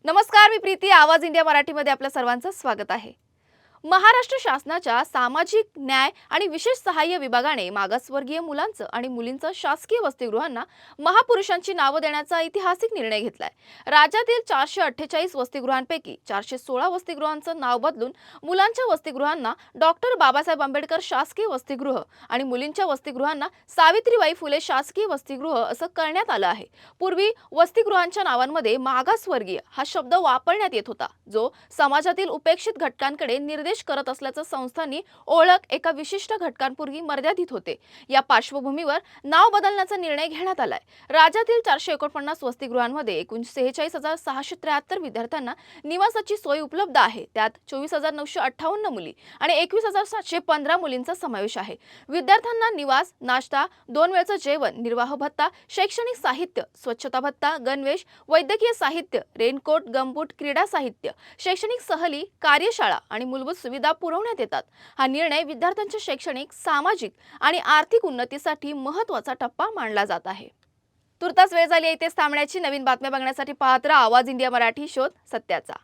नमस्कार, मी प्रीती. आवाज इंडिया मराठीमध्ये आपल्या सर्वांचं स्वागत आहे. महाराष्ट्र शासनाच्या सामाजिक न्याय आणि विशेष सहाय्य विभागाने मागासवर्गीय मुलांचं आणि मुलींचं शासकीय वसतिगृहांना महापुरुषांची नावं देण्याचा ऐतिहासिक निर्णय घेतलाय. राज्यातील 448 वसतिगृहांपैकी 416 वसतिगृहांचं नाव बदलून मुलांच्या वसतिगृहांना डॉक्टर बाबासाहेब आंबेडकर शासकीय वसतिगृह आणि मुलींच्या वसतिगृहांना सावित्रीबाई फुले शासकीय वसतिगृह असं करण्यात आलं आहे. पूर्वी वसतिगृहांच्या नावांमध्ये मागासवर्गीय हा शब्द वापरण्यात येत होता, जो समाजातील उपेक्षित घटकांकडे निर्देश करत असल्याचं संस्थांनी ओळख एका विशिष्ट घटकांपूर्वी मर्यादित होते. या पार्श्वभूमीवर नाव बदलण्याचा निर्णय घेण्यात आलाय. राज्यातील 449 वसतिगृहांमध्ये एकूण 46,673 विद्यार्थ्यांना निवासाची सोय उपलब्ध आहे. त्यात 24,958 मुली आणि 21,715 मुलींचा समावेश आहे. विद्यार्थ्यांना निवास, नाश्ता, 2 वेळचं जेवण, निर्वाह भत्ता, शैक्षणिक साहित्य, स्वच्छता भत्ता, गणवेश, वैद्यकीय साहित्य, रेनकोट, गमबूट, क्रीडा साहित्य, शैक्षणिक सहली, कार्यशाळा आणि मूलभूत सुविधा पुरवण्यात येतात. हा निर्णय विद्यार्थ्यांच्या शैक्षणिक, सामाजिक आणि आर्थिक उन्नतीसाठी महत्त्वाचा टप्पा मानला जात आहे. तुर्तास वेळ झाली, इथेच थांबण्याची. नवीन बातम्या बघण्यासाठी पाहत राहा आवाज इंडिया मराठी, शोध सत्याचा.